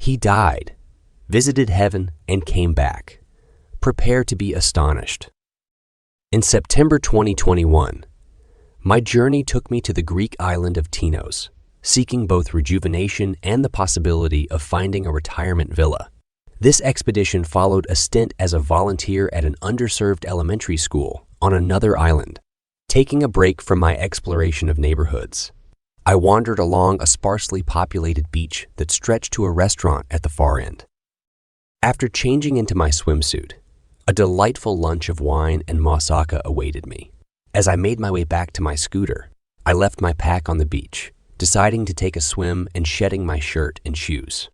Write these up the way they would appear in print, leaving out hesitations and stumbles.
He died, visited heaven, and came back. Prepare to be astonished. In September 2021, my journey took me to the Greek island of Tinos, seeking both rejuvenation and the possibility of finding a retirement villa. This expedition followed a stint as a volunteer at an underserved elementary school on another island. Taking a break from my exploration of neighborhoods, I wandered along a sparsely populated beach that stretched to a restaurant at the far end. After changing into my swimsuit, a delightful lunch of wine and moussaka awaited me. As I made my way back to my scooter, I left my pack on the beach, deciding to take a swim and shedding my shirt and shoes.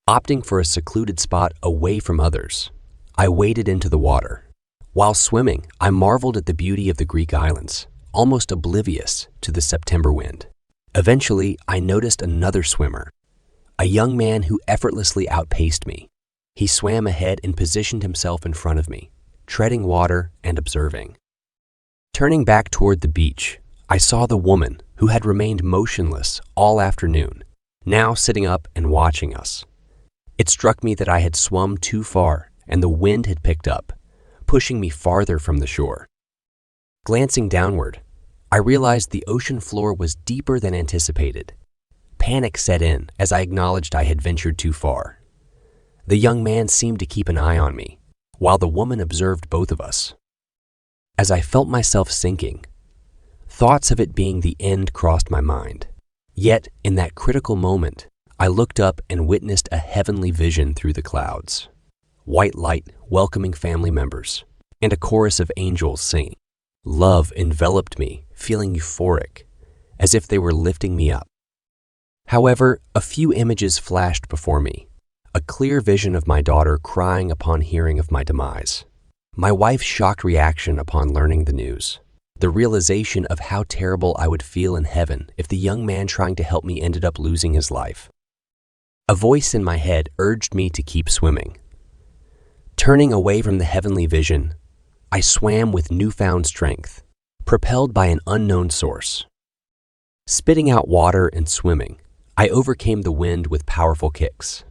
Opting for a secluded spot away from others, I waded into the water. While swimming, I marveled at the beauty of the Greek islands, almost oblivious to the September wind. Eventually, I noticed another swimmer, a young man who effortlessly outpaced me. He swam ahead and positioned himself in front of me, treading water and observing. Turning back toward the beach, I saw the woman who had remained motionless all afternoon, now sitting up and watching us. It struck me that I had swum too far and the wind had picked up, pushing me farther from the shore. Glancing downward, I realized the ocean floor was deeper than anticipated. Panic set in as I acknowledged I had ventured too far. The young man seemed to keep an eye on me, while the woman observed both of us. As I felt myself sinking, thoughts of it being the end crossed my mind. Yet, in that critical moment, I looked up and witnessed a heavenly vision through the clouds. White light welcoming family members, and a chorus of angels singing. Love enveloped me, feeling euphoric, as if they were lifting me up. However, a few images flashed before me. A clear vision of my daughter crying upon hearing of my demise. My wife's shocked reaction upon learning the news. The realization of how terrible I would feel in heaven if the young man trying to help me ended up losing his life. A voice in my head urged me to keep swimming. Turning away from the heavenly vision, I swam with newfound strength, propelled by an unknown source. Spitting out water and swimming, I overcame the wind with powerful kicks.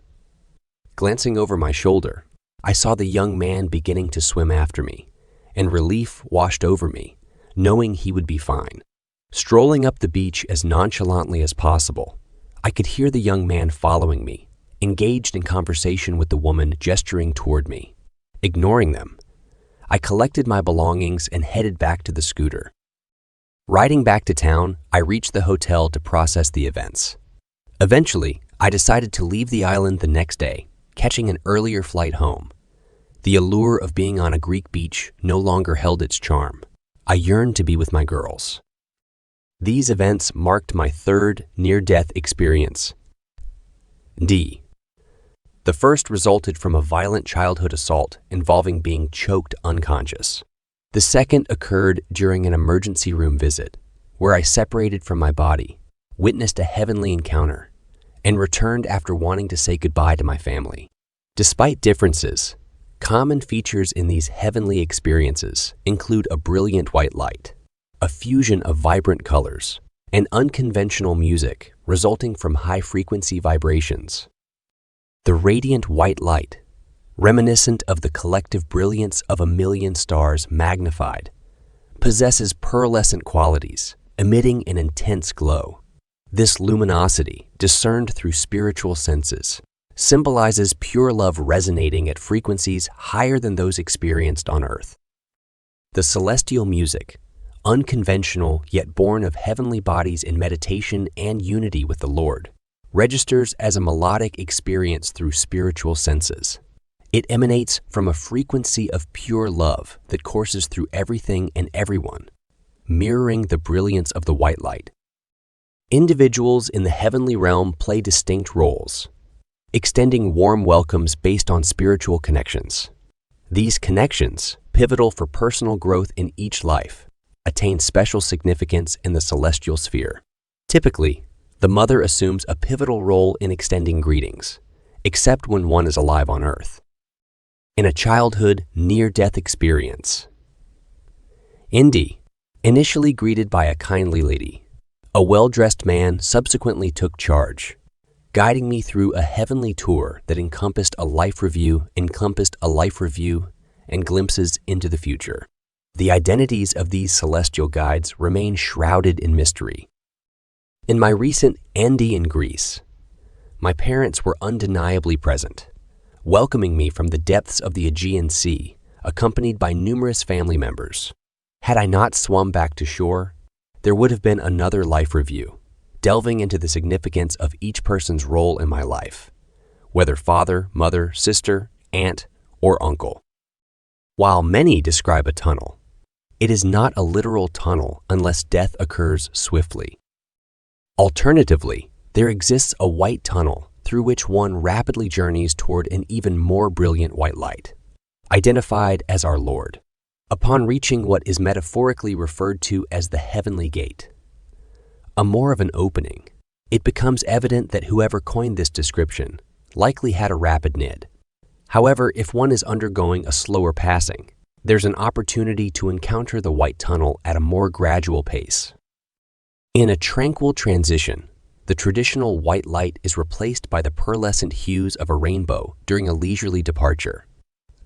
Glancing over my shoulder, I saw the young man beginning to swim after me, and relief washed over me, knowing he would be fine. Strolling up the beach as nonchalantly as possible, I could hear the young man following me, engaged in conversation with the woman gesturing toward me. Ignoring them, I collected my belongings and headed back to the scooter. Riding back to town, I reached the hotel to process the events. Eventually, I decided to leave the island the next day, catching an earlier flight home. The allure of being on a Greek beach no longer held its charm. I yearned to be with my girls. These events marked my third near-death experience. NDE. The first resulted from a violent childhood assault involving being choked unconscious. The second occurred during an emergency room visit, where I separated from my body, witnessed a heavenly encounter, and returned after wanting to say goodbye to my family. Despite differences, common features in these heavenly experiences include a brilliant white light, a fusion of vibrant colors, and unconventional music resulting from high-frequency vibrations. The radiant white light, reminiscent of the collective brilliance of a million stars magnified, possesses pearlescent qualities, emitting an intense glow. This luminosity, discerned through spiritual senses, symbolizes pure love resonating at frequencies higher than those experienced on Earth. The celestial music, unconventional yet born of heavenly bodies in meditation and unity with the Lord, registers as a melodic experience through spiritual senses. It emanates from a frequency of pure love that courses through everything and everyone, mirroring the brilliance of the white light. Individuals in the heavenly realm play distinct roles, extending warm welcomes based on spiritual connections. These connections, pivotal for personal growth in each life, attain special significance in the celestial sphere. Typically, the mother assumes a pivotal role in extending greetings, except when one is alive on Earth. In a childhood near-death experience, NDE, initially greeted by a kindly lady, a well-dressed man subsequently took charge, guiding me through a heavenly tour that encompassed a life review, and glimpses into the future. The identities of these celestial guides remain shrouded in mystery. In my recent NDE in Greece, my parents were undeniably present, welcoming me from the depths of the Aegean Sea, accompanied by numerous family members. Had I not swum back to shore, there would have been another life review, delving into the significance of each person's role in my life, whether father, mother, sister, aunt, or uncle. While many describe a tunnel, it is not a literal tunnel unless death occurs swiftly. Alternatively, there exists a white tunnel through which one rapidly journeys toward an even more brilliant white light, identified as our Lord, upon reaching what is metaphorically referred to as the heavenly gate. A more of an opening, it becomes evident that whoever coined this description likely had a rapid NDE. However, if one is undergoing a slower passing, there's an opportunity to encounter the white tunnel at a more gradual pace. In a tranquil transition, the traditional white light is replaced by the pearlescent hues of a rainbow during a leisurely departure.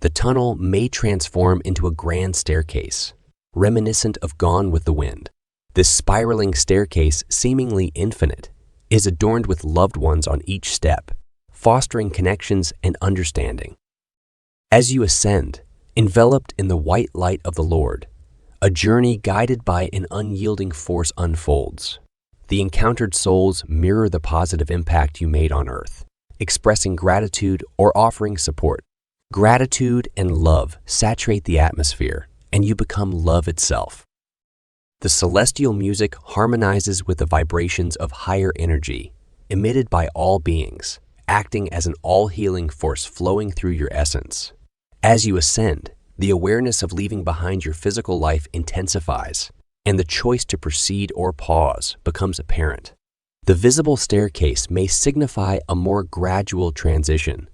The tunnel may transform into a grand staircase, reminiscent of Gone with the Wind. This spiraling staircase, seemingly infinite, is adorned with loved ones on each step, fostering connections and understanding. As you ascend, enveloped in the white light of the Lord, a journey guided by an unyielding force unfolds. The encountered souls mirror the positive impact you made on earth, expressing gratitude or offering support. Gratitude and love saturate the atmosphere, and you become love itself. The celestial music harmonizes with the vibrations of higher energy, emitted by all beings, acting as an all-healing force flowing through your essence. As you ascend, the awareness of leaving behind your physical life intensifies, and the choice to proceed or pause becomes apparent. The visible staircase may signify a more gradual transition,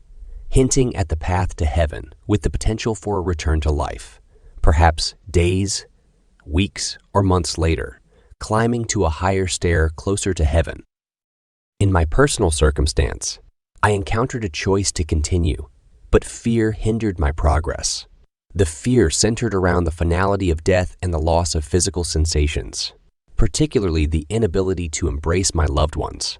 hinting at the path to heaven with the potential for a return to life, perhaps days, weeks, or months later, climbing to a higher stair closer to heaven. In my personal circumstance, I encountered a choice to continue, but fear hindered my progress. The fear centered around the finality of death and the loss of physical sensations, particularly the inability to embrace my loved ones.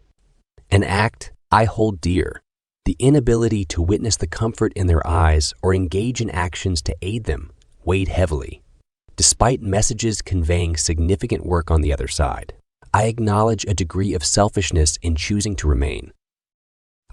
An act I hold dear, the inability to witness the comfort in their eyes or engage in actions to aid them, weighed heavily. Despite messages conveying significant work on the other side, I acknowledge a degree of selfishness in choosing to remain.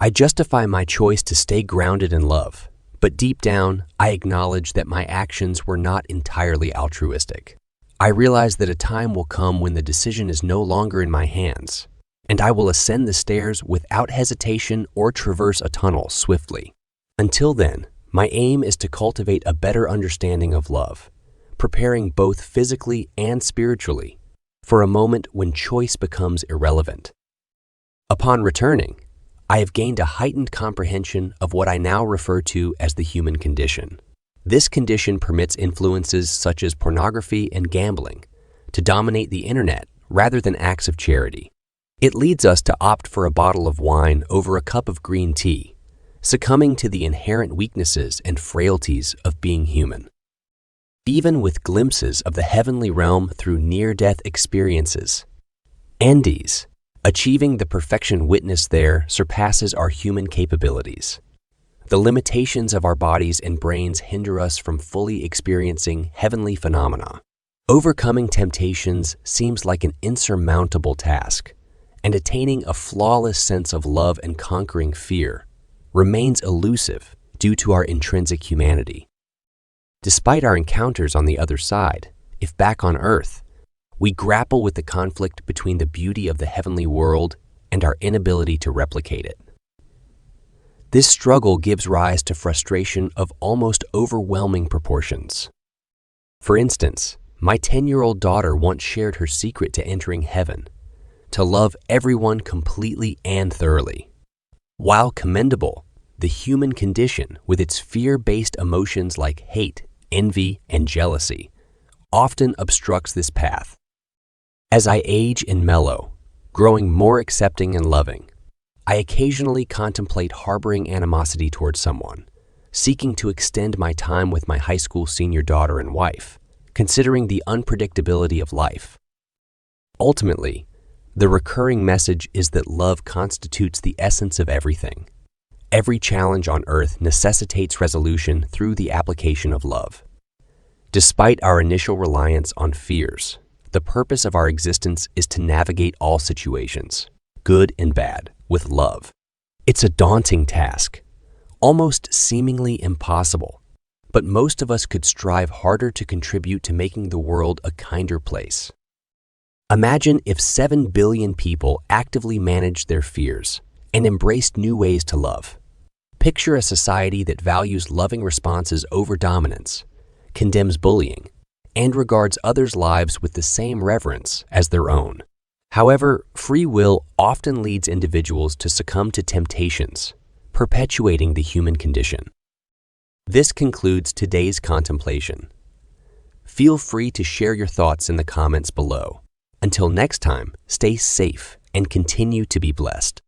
I justify my choice to stay grounded in love, but deep down, I acknowledge that my actions were not entirely altruistic. I realize that a time will come when the decision is no longer in my hands, and I will ascend the stairs without hesitation or traverse a tunnel swiftly. Until then, my aim is to cultivate a better understanding of love, preparing both physically and spiritually for a moment when choice becomes irrelevant. Upon returning, I have gained a heightened comprehension of what I now refer to as the human condition. This condition permits influences such as pornography and gambling to dominate the internet rather than acts of charity. It leads us to opt for a bottle of wine over a cup of green tea, succumbing to the inherent weaknesses and frailties of being human. Even with glimpses of the heavenly realm through near-death experiences, NDEs, achieving the perfection witnessed there surpasses our human capabilities. The limitations of our bodies and brains hinder us from fully experiencing heavenly phenomena. Overcoming temptations seems like an insurmountable task, and attaining a flawless sense of love and conquering fear remains elusive due to our intrinsic humanity. Despite our encounters on the other side, if back on Earth, we grapple with the conflict between the beauty of the heavenly world and our inability to replicate it. This struggle gives rise to frustration of almost overwhelming proportions. For instance, my 10-year-old daughter once shared her secret to entering heaven: to love everyone completely and thoroughly. While commendable, the human condition, with its fear-based emotions like hate, envy, and jealousy, often obstructs this path. As I age and mellow, growing more accepting and loving, I occasionally contemplate harboring animosity towards someone, seeking to extend my time with my high school senior daughter and wife, considering the unpredictability of life. Ultimately, the recurring message is that love constitutes the essence of everything. Every challenge on earth necessitates resolution through the application of love. Despite our initial reliance on fears, the purpose of our existence is to navigate all situations, good and bad, with love. It's a daunting task, almost seemingly impossible, but most of us could strive harder to contribute to making the world a kinder place. Imagine if 7 billion people actively managed their fears and embraced new ways to love. Picture a society that values loving responses over dominance, condemns bullying, and regards others' lives with the same reverence as their own. However, free will often leads individuals to succumb to temptations, perpetuating the human condition. This concludes today's contemplation. Feel free to share your thoughts in the comments below. Until next time, stay safe and continue to be blessed.